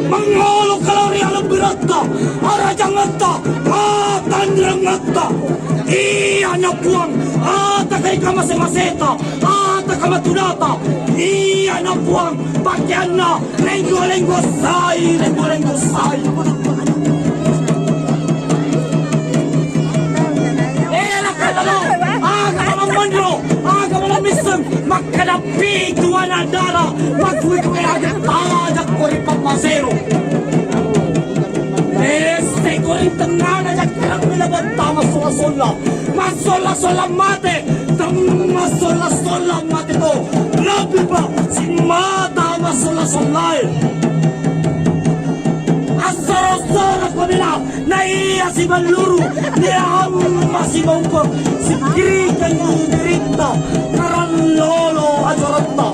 Mangolok kalori alam berata, arajang ngata, tandrang ngata. Iya na buang, takay ka masemaseta, takay matunata. Iya na buang, pakyan na, lenggo say. Aga misem makadapi dua nadara magkuwi agad ajak ko rin pamasero ko rin tangana jak kerang nilabanta masola mate masola mate to labi pa si mata masola asara ko nila naiya si Maluru niya si Maupo si Kirikan Dirita karan lolo ajarata